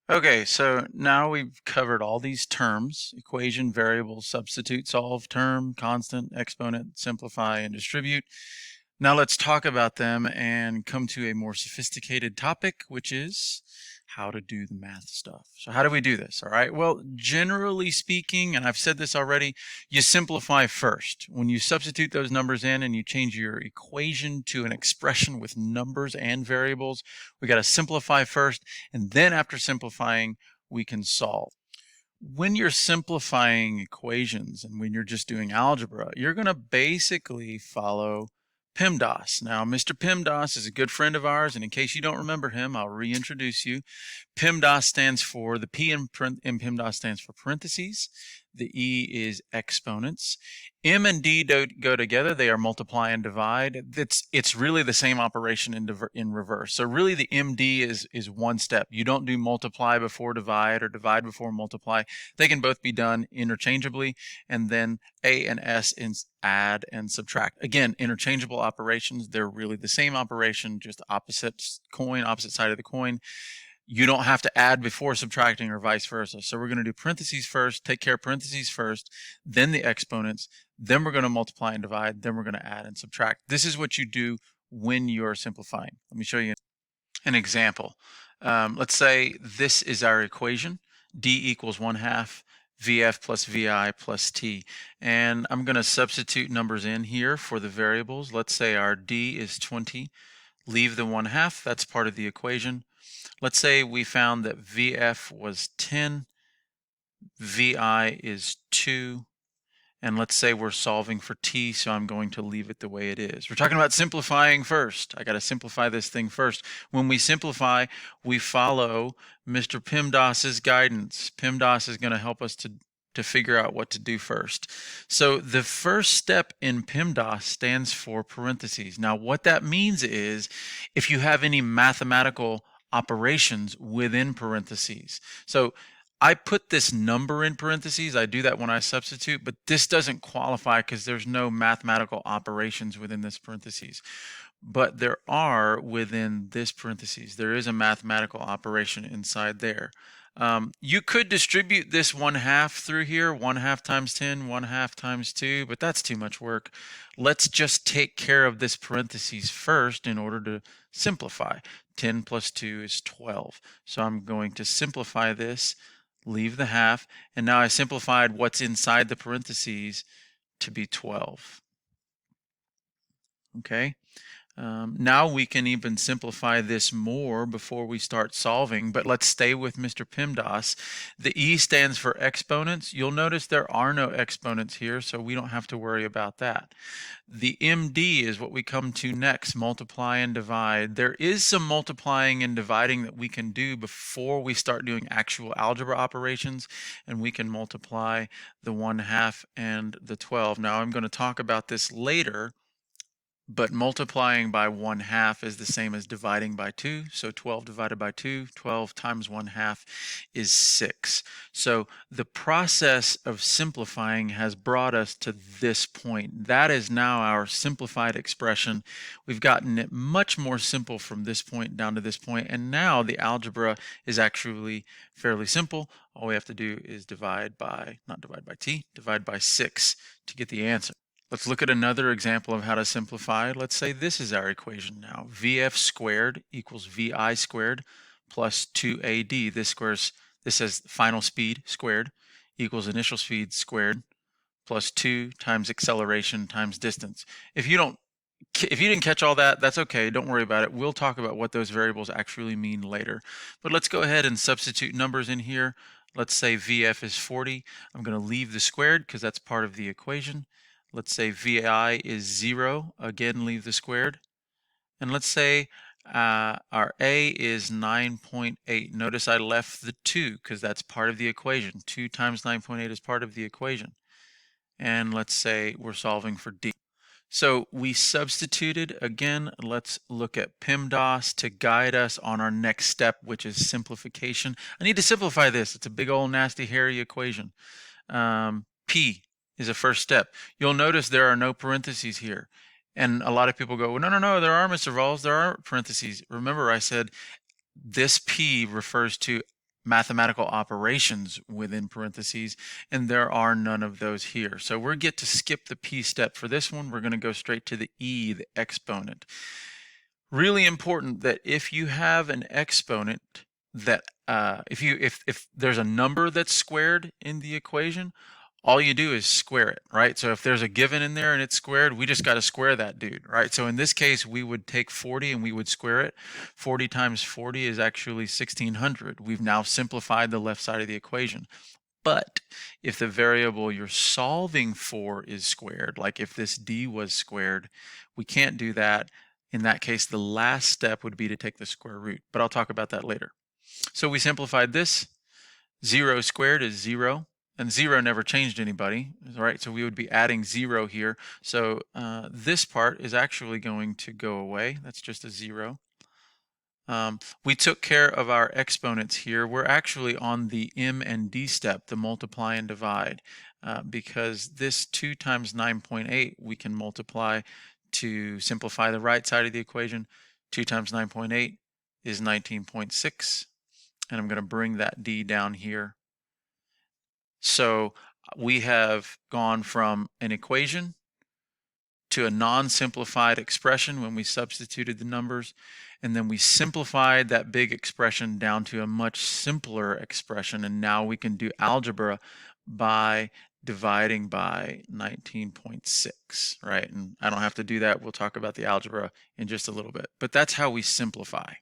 Okay, so now we've covered all these terms: equation, variable, substitute, solve, term, constant, exponent, simplify, and distribute. Now let's talk about them and come to a more sophisticated topic, which is how to do the math stuff. So how do we do this? All right. Well, generally speaking, and I've said this already, you simplify first. When you substitute those numbers in and you change your equation to an expression with numbers and variables, we got to simplify first, and then after simplifying, we can solve. When you're simplifying equations and when you're just doing algebra, you're going to basically follow PEMDAS. Now, Mr. PEMDAS is a good friend of ours, and in case you don't remember him, I'll reintroduce you. PEMDAS stands for, the P in PEMDAS stands for parentheses. The E is exponents. M and D don't go together. They are multiply and divide. It's really the same operation in reverse. So really the MD is one step. You don't do multiply before divide or divide before multiply. They can both be done interchangeably. And then A and S is add and subtract. Again, interchangeable operations. They're really the same operation, just opposite side of the coin. You don't have to add before subtracting or vice versa. So we're going to do parentheses first, take care of parentheses first, then the exponents, then we're going to multiply and divide, then we're going to add and subtract. This is what you do when you're simplifying. Let me show you an example. Let's say this is our equation. D equals 1/2 VF plus VI plus T. And I'm going to substitute numbers in here for the variables. Let's say our D is 20. Leave the 1/2, that's part of the equation. Let's say we found that VF was 10, VI is 2, and let's say we're solving for T, so I'm going to leave it the way it is. We're talking about simplifying first. I got to simplify this thing first. When we simplify, we follow Mr. PEMDAS's guidance. PEMDAS is going to help us to figure out what to do first. So the first step in PEMDAS stands for parentheses. Now what that means is if you have any mathematical operations within parentheses. So I put this number in parentheses. I do that when I substitute, but this doesn't qualify because there's no mathematical operations within this parentheses. But there are within this parentheses. There is a mathematical operation inside there. You could distribute this 1/2 through here, 1/2 times 10, 1/2 times 2, but that's too much work. Let's just take care of this parentheses first in order to simplify. 10 plus 2 is 12. So I'm going to simplify this, leave the half, and now I simplified what's inside the parentheses to be 12. Okay. Now we can even simplify this more before we start solving, but let's stay with Mr. PEMDAS. The E stands for exponents. You'll notice there are no exponents here, so we don't have to worry about that. The MD is what we come to next, multiply and divide. There is some multiplying and dividing that we can do before we start doing actual algebra operations, and we can multiply the 1/2 and the 12. Now I'm going to talk about this later, but multiplying by 1/2 is the same as dividing by 2. So 12 divided by 2, 12 times 1/2 is 6. So the process of simplifying has brought us to this point. That is now our simplified expression. We've gotten it much more simple from this point down to this point, and now the algebra is actually fairly simple. All we have to do is divide by 6 to get the answer. Let's look at another example of how to simplify. Let's say this is our equation now. VF squared equals VI squared plus 2AD. This says final speed squared equals initial speed squared plus 2 times acceleration times distance. If you didn't catch all that, that's okay. Don't worry about it. We'll talk about what those variables actually mean later. But let's go ahead and substitute numbers in here. Let's say VF is 40. I'm going to leave the squared because that's part of the equation. Let's say VI is 0. Again, leave the squared. And let's say our A is 9.8. Notice I left the 2 because that's part of the equation. 2 times 9.8 is part of the equation. And let's say we're solving for D. So we substituted. Again, let's look at PEMDAS to guide us on our next step, which is simplification. I need to simplify this. It's a big old nasty hairy equation. P is a first step. You'll notice there are no parentheses here. And a lot of people go, no, there are, Mr. Vols, there are parentheses. Remember, I said this P refers to mathematical operations within parentheses, and there are none of those here. So we get to skip the P step for this one. We're going to go straight to the E, the exponent. Really important that if you have an exponent that if there's a number that's squared in the equation, all you do is square it, right? So if there's a given in there and it's squared, we just got to square that dude, right? So in this case, we would take 40 and we would square it. 40 times 40 is actually 1600. We've now simplified the left side of the equation. But if the variable you're solving for is squared, like if this d was squared, we can't do that. In that case, the last step would be to take the square root, but I'll talk about that later. So we simplified this. 0 squared is 0, and 0 never changed anybody, right? So we would be adding 0 here. So this part is actually going to go away. That's just a 0. We took care of our exponents here. We're actually on the M and D step, the multiply and divide, because this 2 times 9.8 we can multiply to simplify the right side of the equation. 2 times 9.8 is 19.6, and I'm going to bring that D down here. So we have gone from an equation to a non-simplified expression when we substituted the numbers, and then we simplified that big expression down to a much simpler expression, and now we can do algebra by dividing by 19.6, right? And I don't have to do that. We'll talk about the algebra in just a little bit, but that's how we simplify.